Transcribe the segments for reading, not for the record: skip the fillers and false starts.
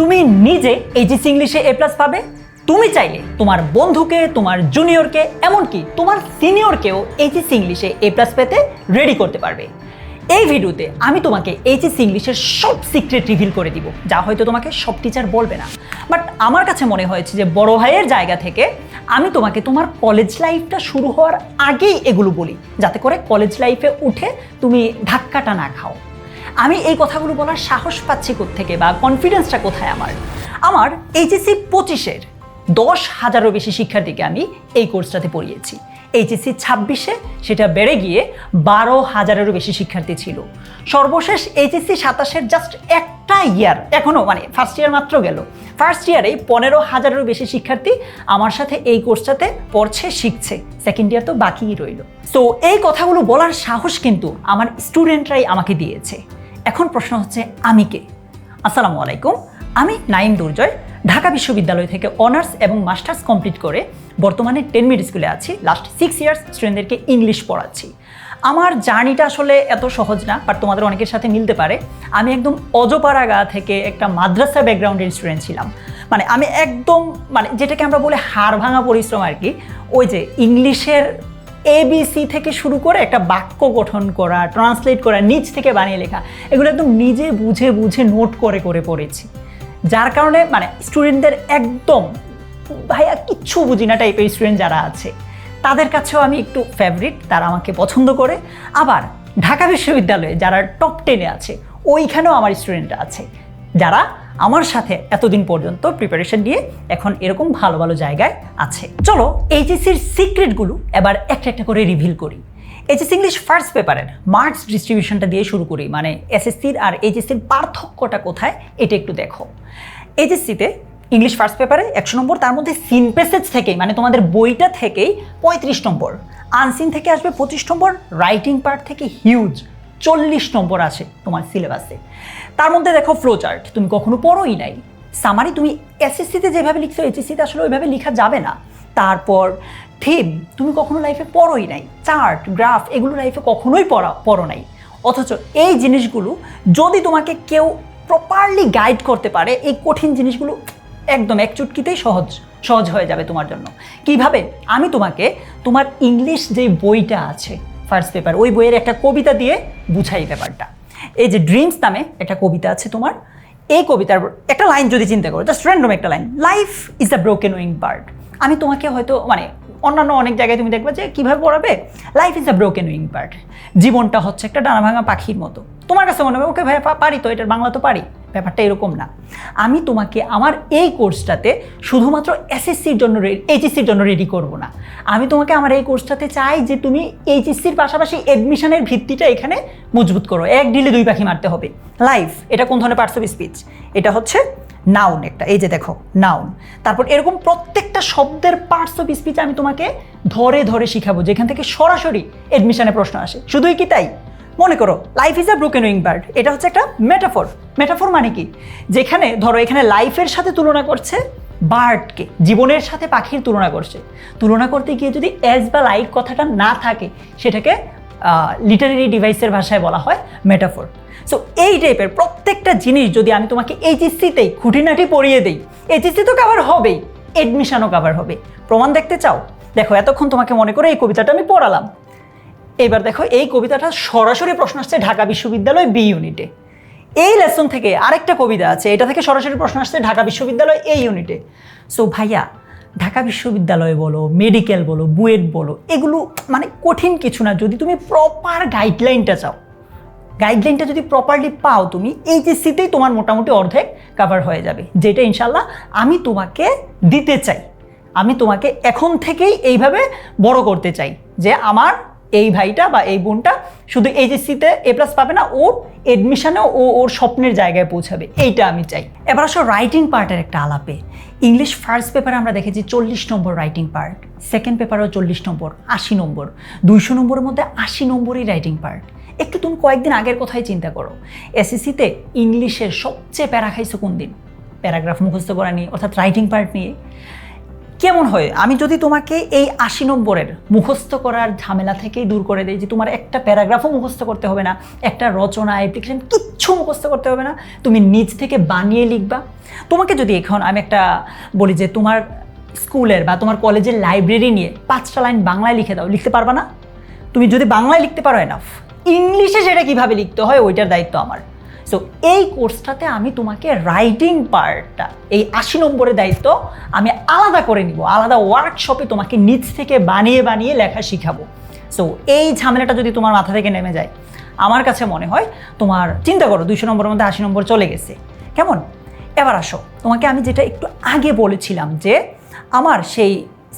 তুমি নিজে এইচএসসি ইংলিশে এ প্লাস পাবে, তুমি চাইলে তোমার বন্ধুকে, তোমার জুনিয়রকে, এমনকি তোমার সিনিয়রকেও এইচএসসি ইংলিশে এ প্লাস পেতে রেডি করতে পারবে। এই ভিডিওতে আমি তোমাকে এইচএসসি ইংলিশের সব সিক্রেট রিভিল করে দিব, যা হয়তো তোমাকে সব টিচার বলবে না, বাট আমার কাছে মনে হয়েছে যে বড় ভাইয়ের জায়গা থেকে আমি তোমাকে তোমার কলেজ লাইফটা শুরু হওয়ার আগেই এগুলো বলি, যাতে করে কলেজ লাইফে উঠে তুমি ধাক্কাটা না খাও। আমি এই কথাগুলো বলার সাহস পাচ্ছি কোত্থেকে বা কনফিডেন্সটা কোথায় আমার এইচএসসি 25-এর 10,000-এরও বেশি শিক্ষার্থীকে আমি এই কোর্সটাতে পড়িয়েছি। এইচএসসি 26-এ সেটা বেড়ে গিয়ে 12,000-এরও বেশি শিক্ষার্থী ছিল। সর্বশেষ এইচএসসি 27-এর জাস্ট একটা ইয়ার, এখনও ফার্স্ট ইয়ার মাত্র গেল, ফার্স্ট ইয়ারেই 15,000-এরও বেশি শিক্ষার্থী আমার সাথে এই কোর্সটাতে পড়ছে, শিখছে। সেকেন্ড ইয়ার তো বাকিই রইল। সো এই কথাগুলো বলার সাহস কিন্তু আমার স্টুডেন্টরাই আমাকে দিয়েছে। এখন প্রশ্ন হচ্ছে আমি কে? আসসালামু আলাইকুম, আমি নাইম দুর্জয়, ঢাকা বিশ্ববিদ্যালয় থেকে অনার্স এবং মাস্টার্স কমপ্লিট করে বর্তমানে 10 মিড স্কুলে আছি। লাস্ট 6 ইয়ার্স স্টুডেন্টদেরকে ইংলিশ পড়াচ্ছি। আমার জার্নিটা আসলে এত সহজ না, বাট তোমাদের অনেকের সাথে মিলতে পারে। আমি একদম অজপাড়াগা থেকে একটা মাদ্রাসা ব্যাকগ্রাউন্ডের স্টুডেন্ট ছিলাম। আমি একদম যেটাকে আমরা বলে হাড় ভাঙা পরিশ্রম আর কি। ওই যে ইংলিশের ABC থেকে শুরু করে একটা বাক্য গঠন করা, ট্রান্সলেট করা, নিজ থেকে বানিয়ে লেখা, এগুলো একদম নিজে বুঝে বুঝে নোট করে করে পড়েছি। যার কারণে স্টুডেন্টদের একদম ভাইয়া কিচ্ছু বুঝি না টাইপের স্টুডেন্ট যারা আছে, তাদের কাছেও আমি একটু ফেভারিট, তারা আমাকে পছন্দ করে। আবার ঢাকা বিশ্ববিদ্যালয়ে যারা টপ 10-এ আছে, ওইখানেও আমার স্টুডেন্ট আছে যারা আমার সাথে এতদিন পর্যন্ত প্রিপারেশন দিয়ে এখন এরকম ভালো ভালো জায়গায় আছে। চলো এইচএসসির সিক্রেটগুলো এবার একটা একটা করে রিভিল করি। এইচএসসি ইংলিশ ফার্স্ট পেপারের মার্কস ডিস্ট্রিবিউশনটা দিয়ে শুরু করি, এসএসসির আর এইচএসসির পার্থক্যটা কোথায় এটা একটু দেখো। এইচএসসিতে ইংলিশ ফার্স্ট পেপারে 100 নম্বর, তার মধ্যে সিন প্যাসেজ থেকেই তোমাদের বইটা থেকেই 35 নম্বর, আনসিন থেকে আসবে 25 নম্বর, রাইটিং পার্ট থেকে হিউজ 40 নম্বর আসে তোমার সিলেবাসে। তার মধ্যে দেখো ফ্লো চার্ট, তুমি কখনো পড়োই নাই। সামারি তুমি এসএসসিতে যেভাবে লিখছো এইচএসসিতে আসলে ওইভাবে লেখা যাবে না। তারপর থিম তুমি কখনো লাইফে পড়োই নাই। চার্ট, গ্রাফ, এগুলো লাইফে কখনোই পড়ো নাই। অথচ এই জিনিসগুলো যদি তোমাকে কেউ প্রপারলি গাইড করতে পারে, এই কঠিন জিনিসগুলো একদম এক চুটকিতেই সহজ হয়ে যাবে তোমার জন্য। কিভাবে? আমি তোমাকে তোমার ইংলিশ যে বইটা আছে ফার্স্ট পেপার, ওই বইয়ের একটা কবিতা দিয়ে বুঝাই ব্যাপারটা। এই যে ড্রিমস নামে একটা কবিতা আছে তোমার, এই কবিতার একটা লাইন যদি চিন্তা করো, জাস্ট র্যান্ডম একটা line, life is a broken wing bird. আমি তোমাকে হয়তো অন্যান্য অনেক জায়গায় তুমি দেখবে যে কীভাবে পড়াবে, life is a broken wing bird, জীবনটা হচ্ছে একটা ডানা ভাঙা পাখির মতো। তোমার কাছে মনে হবে ওকে ভাই পারি তো, এটার বাংলা তো পারি, ব্যাপারটা এরকম না। আমি তোমাকে আমার এই কোর্সটাতে শুধুমাত্র এসএসসির জন্য এইচএসসির জন্য রেডি করব না। আমি তোমাকে আমার এই কোর্সটাতে চাই যে তুমি এইচএসসির পাশাপাশি অ্যাডমিশনের ভিত্তিটা এখানে মজবুত করো। এক ঢিলে দুই পাখি মারতে হবে। লাইফ এটা কোন ধরনের পার্টস অফ স্পিচ? এটা হচ্ছে নাউন একটা, এই যে দেখো নাউন। তারপর এরকম প্রত্যেকটা শব্দের পার্টস অফ স্পিচ আমি তোমাকে ধরে ধরে শিখাবো, যেখান থেকে সরাসরি অ্যাডমিশনে প্রশ্ন আসে। শুধুই কি তাই? মনে করো life is a broken wing bird, এটা হচ্ছে একটা মেটাফর। মেটাফর মানে কি? যেখানে ধরো এখানে লাইফের সাথে তুলনা করছে বার্ডকে, জীবনের সাথে পাখির তুলনা করছে। তুলনা করতে গিয়ে যদি অ্যাজ বা লাইক কথাটা না থাকে, সেটাকে লিটারেরি ডিভাইসের ভাষায় বলা হয় মেটাফর। সো এই টাইপের প্রত্যেকটা জিনিস যদি আমি তোমাকে এইচএসসিতেই খুঁটিনাটি পড়িয়ে দিই, এইচএসসি তো কভার হবেই, অ্যাডমিশনও কভার হবে। প্রমাণ দেখতে চাও? দেখো এতক্ষণ তোমাকে মনে করে এই কবিতাটা আমি পড়ালাম। এবার দেখো এই কবিতাটা সরাসরি প্রশ্ন আসছে ঢাকা বিশ্ববিদ্যালয় বি ইউনিটে। এই লেসন থেকে আরেকটা কবিতা আছে, এটা থেকে সরাসরি প্রশ্ন আসছে ঢাকা বিশ্ববিদ্যালয় এ ইউনিটে। সো ভাইয়া, ঢাকা বিশ্ববিদ্যালয় বলো, মেডিকেল বলো, বুয়েট বলো, এগুলো কঠিন কিছু না। যদি তুমি প্রপার গাইডলাইনটা চাও, গাইডলাইনটা যদি প্রপারলি পাও, তুমি এইচএসসিতেই তোমার মোটামুটি অর্ধেক কভার হয়ে যাবে, যেটা ইনশাল্লাহ আমি তোমাকে দিতে চাই। আমি তোমাকে এখন থেকেই এইভাবে বড় করতে চাই যে আমার এই ভাইটা বা এই বোনটা শুধু এইচএসসিতে এ প্লাস পাবে না, ওর অ্যাডমিশনেও ওর স্বপ্নের জায়গায় পৌঁছাবে, এইটা আমি চাই। এবার আসো রাইটিং পার্টের একটা আলাপে। ইংলিশ ফার্স্ট পেপারে আমরা দেখেছি 40 নম্বর রাইটিং পার্ট, সেকেন্ড পেপারেও 40 নম্বর, 80 নম্বর, 200 নম্বরের মধ্যে 80 নম্বরই রাইটিং পার্ট। একটু তুমি কয়েকদিন আগের কথাই চিন্তা করো, এসএসসিতে ইংলিশের সবচেয়ে প্যারা খাইছো কোন দিন? প্যারাগ্রাফ মুখস্থ করা নিয়ে, অর্থাৎ রাইটিং পার্ট নিয়ে। কেমন হয় আমি যদি তোমাকে এই ৮০ নম্বরের মুখস্থ করার ঝামেলা থেকেই দূর করে দিই, যে তোমার একটা প্যারাগ্রাফও মুখস্থ করতে হবে না, একটা রচনা অ্যাপ্লিকেশন কিচ্ছু মুখস্থ করতে হবে না, তুমি নিজ থেকে বানিয়ে লিখবা। তোমাকে যদি এখন আমি একটা বলি যে তোমার স্কুলের বা তোমার কলেজের লাইব্রেরি নিয়ে 5টা লাইন বাংলায় লিখে দাও, লিখতে পারবা না? তুমি যদি বাংলায় লিখতে পারো এনাফ, ইংলিশে সেটা কীভাবে লিখতে হয় ওইটার দায়িত্ব আমার। সো এই কোর্সটাতে আমি তোমাকে রাইটিং পার্টটা, এই ৮০ নম্বরের দায়িত্ব আমি আলাদা করে নিব, আলাদা ওয়ার্কশপে তোমাকে নিজ থেকে বানিয়ে বানিয়ে লেখা শিখাবো। সো এই ঝামেলাটা যদি তোমার মাথা থেকে নেমে যায়, আমার কাছে মনে হয় তোমার চিন্তা করো 200 নম্বরের মধ্যে 80 নম্বর চলে গেছে, কেমন? এবার আসো, তোমাকে আমি যেটা একটু আগে বলেছিলাম যে আমার সেই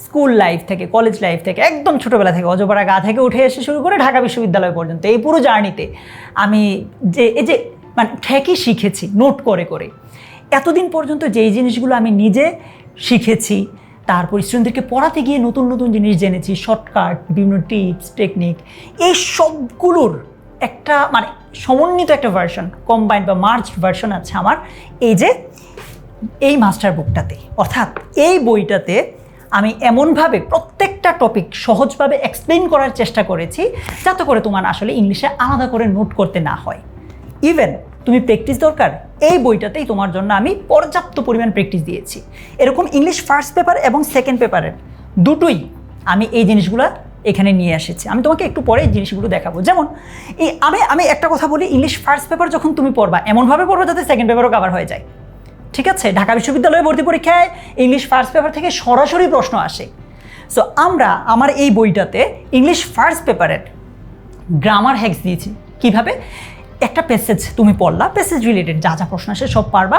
স্কুল লাইফ থেকে, কলেজ লাইফ থেকে, একদম ছোটোবেলা থেকে অজপাড়া গা থেকে উঠে এসে শুরু করে ঢাকা বিশ্ববিদ্যালয় পর্যন্ত এই পুরো জার্নিতে আমি যে মানে ঠেকি শিখেছি নোট করে করে, এতদিন পর্যন্ত যেই জিনিসগুলো আমি নিজে শিখেছি, তারপর স্টুডেন্টদেরকে পড়াতে গিয়ে নতুন নতুন জিনিস জেনেছি, শর্টকাট, বিভিন্ন টিপস, টেকনিক, এই সবগুলোর একটা মানে সমন্বিত একটা ভার্সন, কম্বাইন্ড বা মার্জড ভার্সন আছে আমার এই মাস্টার বুকটাতে। অর্থাৎ এই বইটাতে আমি এমনভাবে প্রত্যেকটা টপিক সহজভাবে এক্সপ্লেন করার চেষ্টা করেছি যাতে করে তোমার আসলে ইংলিশে আলাদা করে নোট করতে না হয়। ইভেন তুমি প্র্যাকটিস দরকার, এই বইটাতেই তোমার জন্য আমি পর্যাপ্ত পরিমাণ প্র্যাকটিস দিয়েছি। এরকম ইংলিশ ফার্স্ট পেপার এবং সেকেন্ড পেপারের দুটোই আমি এই জিনিসগুলো এখানে নিয়ে এসেছি। আমি তোমাকে একটু পরে এই জিনিসগুলো দেখাবো। যেমন আমি একটা কথা বলি, ইংলিশ ফার্স্ট পেপার যখন তুমি পড়বা এমনভাবে পড়বা যাতে সেকেন্ড পেপারও কভার হয়ে যায়, ঠিক আছে? ঢাকা বিশ্ববিদ্যালয়ে ভর্তি পরীক্ষায় ইংলিশ ফার্স্ট পেপার থেকে সরাসরি প্রশ্ন আসে। সো আমার এই বইটাতে ইংলিশ ফার্স্ট পেপারের গ্রামার হ্যাক্স দিয়েছি। কিভাবে? একটা প্যাসেজ তুমি পড়লা, প্যাসেজ রিলেটেড যা যা প্রশ্ন আসে সব পারবা,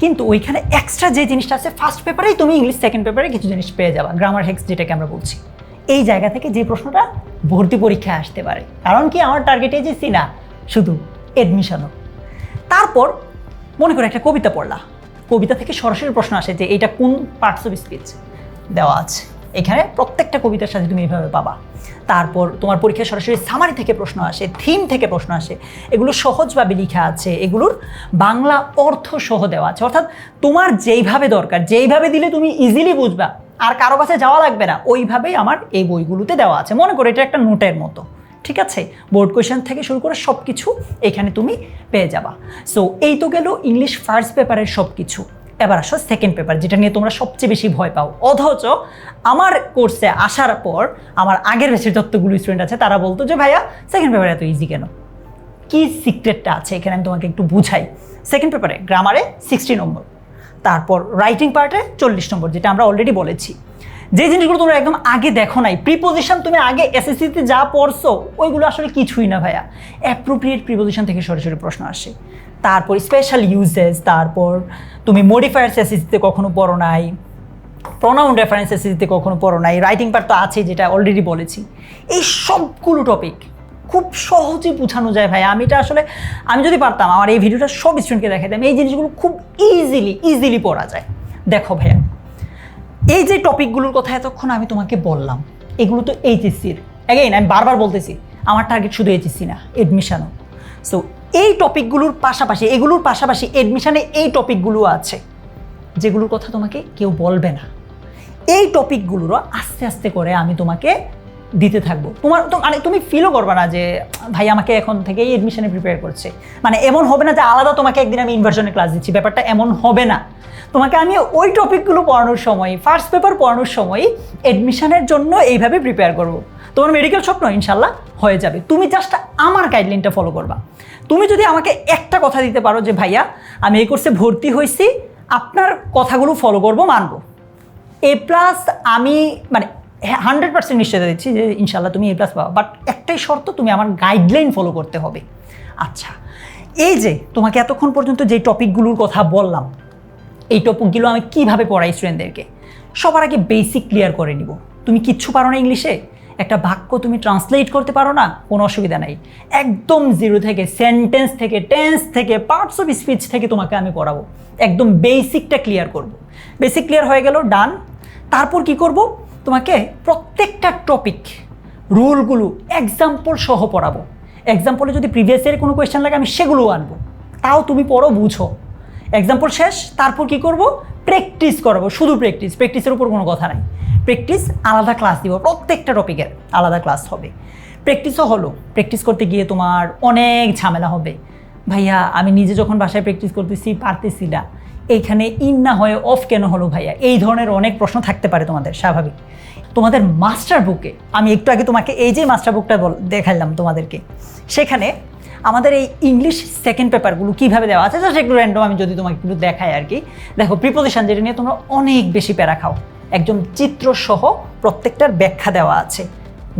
কিন্তু ওইখানে এক্সট্রা যে জিনিসটা আছে ফার্স্ট পেপারেই তুমি ইংলিশ সেকেন্ড পেপারে কিছু জিনিস পেয়ে যাবা, গ্রামার হ্যাক্স যেটাকে আমরা বলছি। এই জায়গা থেকে যে প্রশ্নটা ভর্তি পরীক্ষায় আসতে পারে, কারণ কি আমার টার্গেট এজেন্সি না, শুধু এডমিশনও। তারপর মনে করে একটা কবিতা পড়লা, কবিতা থেকে সরাসরি প্রশ্ন আসে যে এটা কোন পার্টস অফ স্পিচ দেওয়া আছে, এখানে প্রত্যেকটা কবিতার সাথে তুমি এইভাবে পাবা। তারপর তোমার পরীক্ষায় সরাসরি সামারি থেকে প্রশ্ন আসে, থিম থেকে প্রশ্ন আসে, এগুলো সহজভাবে লেখা আছে, এগুলোর বাংলা অর্থ সহ দেওয়া আছে। অর্থাৎ তোমার যেইভাবে দরকার, যেইভাবে দিলে তুমি ইজিলি বুঝবা, আর কারো কাছে যাওয়া লাগবে না, ওইভাবেই আমার এই বইগুলোতে দেওয়া আছে। মনে করো এটা একটা নোটের মতো, ঠিক আছে? বোর্ড কোয়েশ্চেন থেকে শুরু করে সব কিছু এখানে তুমি পেয়ে যাবা। সো এই তো গেল ইংলিশ ফার্স্ট পেপারের সব কিছু। এবার আসো সেকেন্ড পেপার, যেটা নিয়ে তোমরা সবচেয়ে বেশি ভয় পাও। অথচ আমার কোর্সে আসার পর আমার আগের ব্যাচের যতগুলো স্টুডেন্ট আছে তারা বলতো যে ভাইয়া সেকেন্ড পেপার এত ইজি কেন? কি সিক্রেটটা আছে এখানে আমি তোমাকে একটু বুঝাই। সেকেন্ড পেপারে গ্রামারে 60 নম্বর, তারপর রাইটিং পার্টে 40 নম্বর, যেটা আমরা অলরেডি বলেছি। যে জিনিসগুলো তোমরা একদম আগে দেখো নাই, প্রিপোজিশন তুমি আগে এসএসসিতে যা পড়ছো ওইগুলো আসলে কিছুই না ভাইয়া। অ্যাপ্রোপ্রিয়েট প্রিপোজিশন থেকে সরাসরি প্রশ্ন আসে, তারপর স্পেশাল ইউজেস, তারপর তুমি মডিফায়ার্স এসএসসিতে কখনো পড়ো নাই, প্রোনাউন রেফারেন্স এসএসসিতে কখনো পড়ো নাই, রাইটিং পার্ট তো আছে যেটা অলরেডি বলেছি। এই সবগুলো টপিক খুব সহজে বোঝানো যায় ভাই। আমি যদি পারতাম আমার এই ভিডিওটা সব স্টুডেন্টকে দেখাতাম, এই জিনিসগুলো খুব ইজিলি পড়া যায়। দেখো ভাইয়া, এই যে টপিকগুলোর কথা এতক্ষণ আমি তোমাকে বললাম, এগুলো তো এইচএসসির, অ্যাগেইন আমি বারবার বলতেছি আমার টার্গেট শুধু এইচএসসি না, এডমিশনও। সো এই টপিকগুলোর পাশাপাশি, এগুলোর পাশাপাশি এডমিশনে এই টপিকগুলো আছে যেগুলোর কথা তোমাকে কেউ বলবে না। এই টপিকগুলোরও আস্তে আস্তে করে আমি তোমাকে দিতে থাকবো। মানে তুমি ফিলও করবে না যে ভাই আমাকে এখন থেকেই এডমিশনে প্রিপেয়ার করছে, মানে এমন হবে না যে আলাদা তোমাকে একদিন আমি ইনভার্সনে ক্লাস দিচ্ছি, ব্যাপারটা এমন হবে না। তোমাকে আমি ওই টপিকগুলো পড়ানোর সময়, ফার্স্ট পেপার পড়ানোর সময় এডমিশনের জন্য এইভাবে প্রিপেয়ার করবো। তোমার মেডিকেল স্বপ্ন ইনশাল্লাহ হয়ে যাবে, তুমি জাস্ট আমার গাইডলাইনটা ফলো করবা। তুমি যদি আমাকে একটা কথা দিতে পারো যে ভাইয়া আমি এই কোর্সে ভর্তি হয়েছি, আপনার কথাগুলো ফলো করবো, মানবো, A+ আমি মানে 100% নিশ্চয়তা দিচ্ছি যে ইনশাল্লাহ তুমি A+ পাবা। বাট একটাই শর্ত, তুমি আমার গাইডলাইন ফলো করতে হবে। আচ্ছা, এই যে তোমাকে এতক্ষণ পর্যন্ত যে টপিকগুলোর কথা বললাম, এই টপিকগুলো আমি কীভাবে পড়াই স্টুডেন্টদেরকে, সবার আগে বেসিক ক্লিয়ার করে নিব। তুমি কিচ্ছু পারো না ইংলিশে, একটা বাক্য তুমি ট্রান্সলেট করতে পারো না, কোনো অসুবিধা নাই, একদম জিরো থেকে, সেন্টেন্স থেকে, টেন্স থেকে, পার্টস অফ স্পিচ থেকে তোমাকে আমি পড়াবো। একদম বেসিকটা ক্লিয়ার করব। বেসিক ক্লিয়ার হয়ে গেল, ডান। তারপর কি করব, তোমাকে প্রত্যেকটা টপিক রুলগুলো এক্সাম্পল সহ পড়াবো। এক্সাম্পলে যদি প্রিভিয়াস ইয়ারের কোনো কোয়েশ্চেন লাগে আমি সেগুলোও আনবো, তাও তুমি পড়ো, বুঝো। এক্সাম্পল শেষ, তারপর কি করব, প্র্যাকটিস করাবো, শুধু প্র্যাকটিসের উপর কোনো কথা নাই। প্র্যাকটিস আলাদা ক্লাস দিব, প্রত্যেকটা টপিকের আলাদা ক্লাস হবে। প্র্যাকটিসও হলো, প্র্যাকটিস করতে গিয়ে তোমার অনেক ঝামেলা হবে। ভাইয়া আমি নিজে যখন বাসায় প্র্যাকটিস করতেছি পারতেছি না, এইখানে ইন না হয়ে অফ কেন হলো ভাইয়া, এই ধরনের অনেক প্রশ্ন থাকতে পারে তোমাদের, স্বাভাবিক। তোমাদের মাস্টার বুকে, আমি একটু আগে তোমাকে এই যে মাস্টার বুকটা দেখালাম তোমাদেরকে, সেখানে আমাদের এই ইংলিশ সেকেন্ড পেপারগুলো কীভাবে দেওয়া আছে, জাস্ট একটু র্যান্ডম আমি যদি তোমাকে একটু দেখাই আর কি। দেখো প্রিপোজিশন, যেটা নিয়ে তোমরা অনেক বেশি প্যারা খাও, একদম চিত্রসহ প্রত্যেকটার ব্যাখ্যা দেওয়া আছে,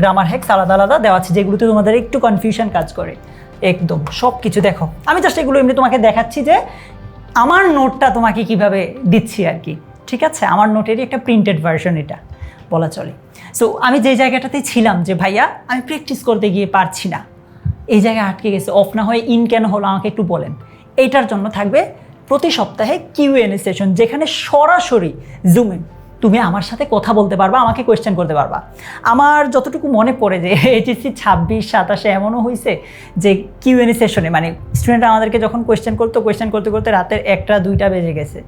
গ্রামার হ্যাক্স আলাদা আলাদা দেওয়া আছে, যেগুলোতে তোমাদের একটু কনফিউশন কাজ করে। একদম সব কিছু দেখো, আমি জাস্ট এগুলো এমনি তোমাকে দেখাচ্ছি যে আমার নোটটা তোমাকে কিভাবে দিচ্ছি আর কি, ঠিক আছে? আমার নোটেরই একটা প্রিন্টেড ভার্সন এটা বলা চলে। সো আমি যে জায়গাটাতে ছিলাম যে ভাইয়া আমি প্র্যাকটিস করতে গিয়ে পারছি না, এই জায়গায় আটকে গেছে, অফ না হয়ে ইন কেন হলো আমাকে একটু বলেন। এইটার জন্য থাকবে প্রতি সপ্তাহে কিউএনএ সেশন, যেখানে সরাসরি জুমে তুমি আমার সাথে কথা বলতে পারবা, আমাকে কোয়েশ্চেন করতে পারবা। আমার যতটুকু মনে পড়ে যে এইচএসসি 26-27 এমনও হয়েছে যে কিউএনএ সেশনে মানে স্টুডেন্টরা আমাদেরকে যখন কোয়েশ্চেন করতে করতে রাতের 1টা-2টা বেজে গেছে।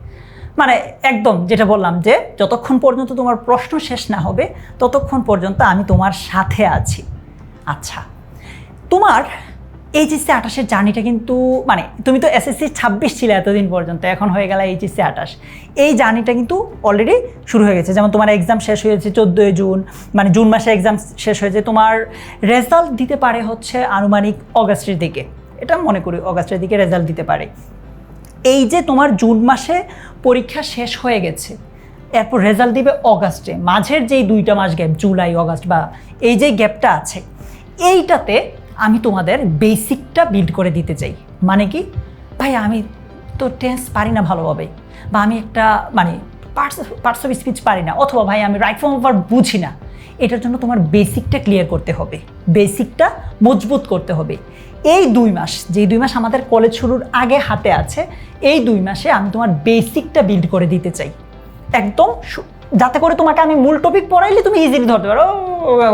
মানে একদম যেটা বললাম যে যতক্ষণ পর্যন্ত তোমার প্রশ্ন শেষ না হবে ততক্ষণ পর্যন্ত আমি তোমার সাথে আছি। আচ্ছা, তোমার এইচএসসি 28-এর জার্নিটা কিন্তু মানে তুমি তো এসএসসি 26 ছিলে এতদিন পর্যন্ত, এখন হয়ে গেল এইচএসসি 28। এই জার্নিটা কিন্তু অলরেডি শুরু হয়ে গেছে। যেমন তোমার এক্সাম শেষ হয়েছে 14 জুন, মানে জুন মাসে এক্সাম শেষ হয়েছে, তোমার রেজাল্ট দিতে পারে হচ্ছে আনুমানিক অগাস্টের দিকে, এটা মনে করি অগাস্টের দিকে রেজাল্ট দিতে পারে। এই যে তোমার জুন মাসে পরীক্ষা শেষ হয়ে গেছে, এরপর রেজাল্ট দিবে অগাস্টে, মাঝের যেই 2টা মাস গ্যাপ, জুলাই অগাস্ট বা এই যে গ্যাপটা আছে, এইটাতে আমি তোমাদের বেসিকটা বিল্ড করে দিতে চাই। মানে কি ভাই, আমি তো টেন্স পারি না ভালোভাবে, বা আমি একটা মানে পার্টস অফ স্পিচ পারি না, অথবা ভাই আমি রাইট ফর্ম অফ ভার্ব বুঝি না, এটার জন্য তোমার বেসিকটা ক্লিয়ার করতে হবে, বেসিকটা মজবুত করতে হবে। এই 2 মাস, যেই 2 মাস আমাদের কলেজ শুরুর আগে হাতে আছে, এই 2 মাসে আমি তোমার বেসিকটা বিল্ড করে দিতে চাই একদম, যাতে করে তোমাকে আমি মূল টপিক পড়াইলে তুমি ইজিলি ধরতে পারো,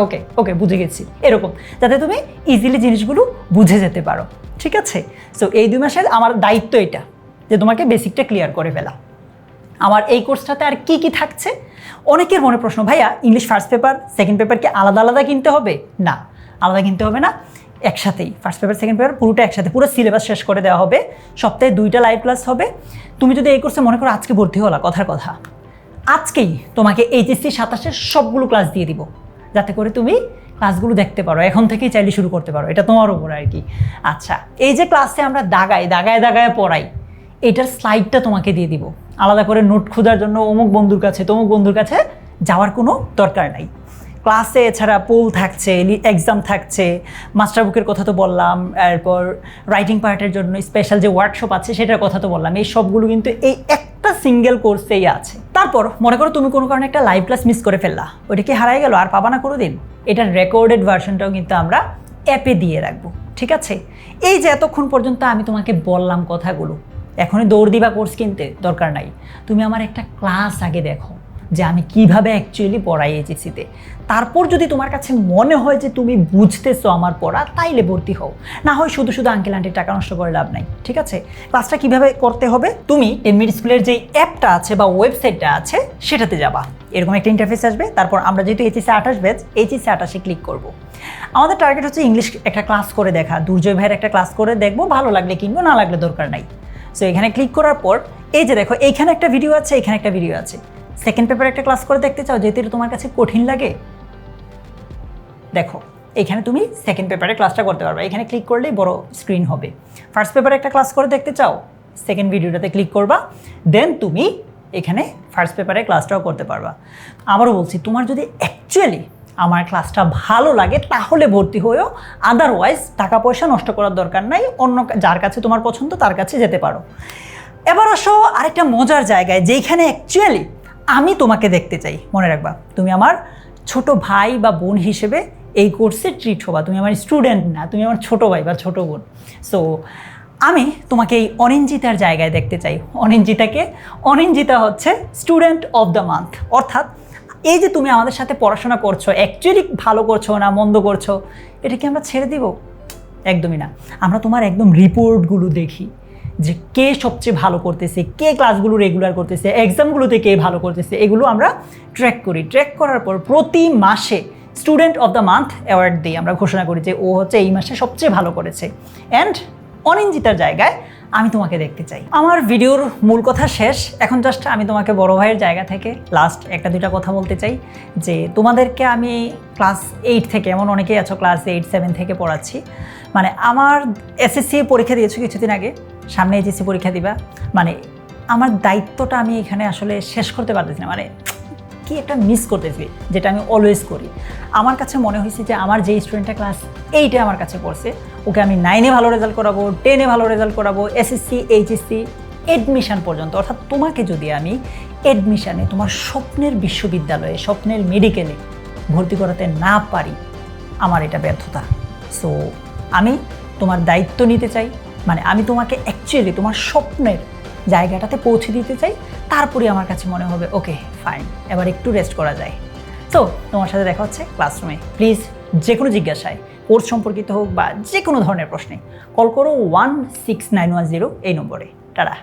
ওকে ওকে বুঝে গেছি, এরকম যাতে তুমি ইজিলি জিনিসগুলো বুঝে যেতে পারো, ঠিক আছে? সো এই 2 মাসের আমার দায়িত্ব এটা, যে তোমাকে বেসিকটা ক্লিয়ার করে ফেলা। আমার এই কোর্সটাতে আর কি কি থাকছে, অনেকের মনে প্রশ্ন, ভাইয়া English first paper second paper কি আলাদা আলাদা কিনতে হবে? না, আলাদা কিনতে হবে না, একসাথেই ফার্স্ট পেপার সেকেন্ড পেপার পুরোটা একসাথে, পুরো সিলেবাস শেষ করে দেওয়া হবে। সপ্তাহে 2টা লাইভ ক্লাস হবে। তুমি যদি এই কোর্সে মনে করো আজকে ভর্তি হলা, কথার কথা আজকেই তোমাকে এইচএসসি 27-এর সবগুলো ক্লাস দিয়ে দিব, যাতে করে তুমি ক্লাসগুলো দেখতে পারো, এখন থেকেই চাইলে শুরু করতে পারো, এটা তোমার উপর আর কি। আচ্ছা, এই যে ক্লাসে আমরা দাগায় পড়াই, এটার স্লাইডটা তোমাকে দিয়ে দিব, আলাদা করে নোট খোঁজার জন্য অমুক বন্ধুর কাছে তমুক বন্ধুর কাছে যাওয়ার কোনো দরকার নাই। ক্লাসে এছাড়া পোল থাকছে, এক্সাম থাকছে, মাস্টার বুকের কথা তো বললাম, এরপর রাইটিং পার্টের জন্য স্পেশাল যে ওয়ার্কশপ আছে সেটার কথা তো বললাম, এই সবগুলো কিন্তু এই একটা সিঙ্গেল কোর্সেই আছে। তারপর মনে করো তুমি কোনো কারণে একটা লাইভ ক্লাস মিস করে ফেললা, ওইটা কি হারাই গেল, আর পাবা না কোনো দিন? এটার রেকর্ডেড ভার্সনটাও কিন্তু আমরা অ্যাপে দিয়ে রাখবো, ঠিক আছে? এই যে এতক্ষণ পর্যন্ত আমি তোমাকে বললাম কথাগুলো, এখনই দৌড় দিবা কোর্স কিনতে, দরকার নাই। তুমি আমার একটা ক্লাস আগে দেখো যে আমি কিভাবে অ্যাকচুয়ালি পড়াই এইচএসসিতে, তারপর যদি তোমার কাছে মনে হয় যে তুমি বুঝতেছো আমার পড়া, তাইলে ভর্তি হও, না হয় শুধু শুধু আঙ্কেল আন্টির টাকা নষ্ট করে লাভ নাই, ঠিক আছে? ক্লাসটা কিভাবে করতে হবে, তুমি এমনি স্কুলের যে অ্যাপটা আছে বা ওয়েবসাইটটা আছে সেটাতে যাবা, এরকম একটা ইন্টারফেস আসবে। তারপর আমরা যেহেতু এইচএসসি 28 ব্যাচ, এইচএসসি 28-এ ক্লিক করব। আমাদের টার্গেট হচ্ছে ইংলিশ একটা ক্লাস করে দেখা, দুর্জয় ভাইয়ের একটা ক্লাস করে দেখবো, ভালো লাগলে কিনবো, না লাগলে দরকার নাই। সো এখানে ক্লিক করার পর এই যে দেখো, এইখানে একটা ভিডিও আছে, এখানে একটা ভিডিও আছে। সেকেন্ড পেপার একটা ক্লাস করে দেখতে চাও, যেহেতু তোমার কাছে কঠিন লাগে, দেখো এখানে তুমি সেকেন্ড পেপারের ক্লাসটা করতে পারবে, এখানে ক্লিক করলেই বড় স্ক্রিন হবে। ফার্স্ট পেপারে একটা ক্লাস করে দেখতে চাও, সেকেন্ড ভিডিওটাতে ক্লিক করবা, দেন তুমি এখানে ফার্স্ট পেপারের ক্লাসটাও করতে পারবা। আবারও বলছি, তোমার যদি অ্যাকচুয়ালি আমার ক্লাসটা ভালো লাগে তাহলে ভর্তি হয়েও, আদারওয়াইজ টাকা পয়সা নষ্ট করার দরকার নাই, অন্য যার কাছে তোমার পছন্দ তার কাছে যেতে পারো। এবার আসো আরেকটা মজার জায়গায়, যেখানে অ্যাকচুয়ালি আমি তোমাকে দেখতে চাই। মনে রাখবা, তুমি আমার ছোট ভাই বা বোন হিসেবে এই কোর্সে ট্রিট হবা, তুমি আমার স্টুডেন্ট না, তুমি আমার ছোট ভাই বা ছোট বোন। সো আমি তোমাকে এই অনিন্দিতার জায়গায় দেখতে চাই। অনিন্দিতা হচ্ছে স্টুডেন্ট অফ দ্য মান্থ, অর্থাৎ এই যে তুমি আমাদের সাথে পড়াশোনা করছো, অ্যাকচুয়ালি ভালো করছো না মন্দ করছো, এটা কি আমরা ছেড়ে দিব? একদমই না। আমরা তোমার একদম রিপোর্টগুলো দেখি, যে কে সবচেয়ে ভালো করতেছে, কে ক্লাসগুলো রেগুলার করতেছে, এক্সামগুলোতে কে ভালো করতেছে, এগুলো আমরা ট্র্যাক করি। ট্র্যাক করার পর প্রতি মাসে student of the month award দিই, আমরা ঘোষণা করি যে ও হচ্ছে এই মাসে সবচেয়ে ভালো করেছে। অ্যান্ড অনিন্দিতার জায়গায় আমি তোমাকে দেখতে চাই। আমার ভিডিওর মূল কথা শেষ, এখন জাস্ট আমি তোমাকে বড় ভাইয়ের জায়গা থেকে লাস্ট একটা দুইটা কথা বলতে চাই যে তোমাদেরকে আমি ক্লাস 8 থেকে, এমন অনেকেই আছো ক্লাস 8-7 থেকে পড়াচ্ছি। মানে আমার এসএসসি পরীক্ষা দিয়েছো কিছুদিন আগে, সামনে এইচএসসি পরীক্ষা দিবা, মানে আমার দায়িত্বটা আমি এখানে আসলে শেষ করতে পারতেছি না। মানে কি একটা মিস করতেছি, যেটা আমি অলওয়েজ করি। আমার কাছে মনে হয়েছে যে আমার যে স্টুডেন্টটা ক্লাস 8-এ আমার কাছে পড়ছে, ওকে আমি 9-এ ভালো রেজাল্ট করাবো, 10-এ ভালো রেজাল্ট করাবো, এসএসসি এইচএসসি অ্যাডমিশন পর্যন্ত। অর্থাৎ তোমাকে যদি আমি অ্যাডমিশানে তোমার স্বপ্নের বিশ্ববিদ্যালয়ে, স্বপ্নের মেডিকেলে ভর্তি করাতে না পারি, আমার এটা ব্যর্থতা। সো আমি তোমার দায়িত্ব নিতে চাই, মানে আমি তোমাকে অ্যাকচুয়ালি তোমার স্বপ্নের জায়গাটাতে পৌঁছে দিতে চাই। তারপরে আমার কাছে মনে হবে ওকে ফাইন, এবার একটু রেস্ট করা যায়। তো তোমার সাথে দেখা হচ্ছে ক্লাসরুমে। প্লিজ যে কোনো জিজ্ঞাসায়, কোর্স সম্পর্কিত হোক বা যে কোনো ধরনের প্রশ্নে কল করো 16910 এই নম্বরে। টাটা।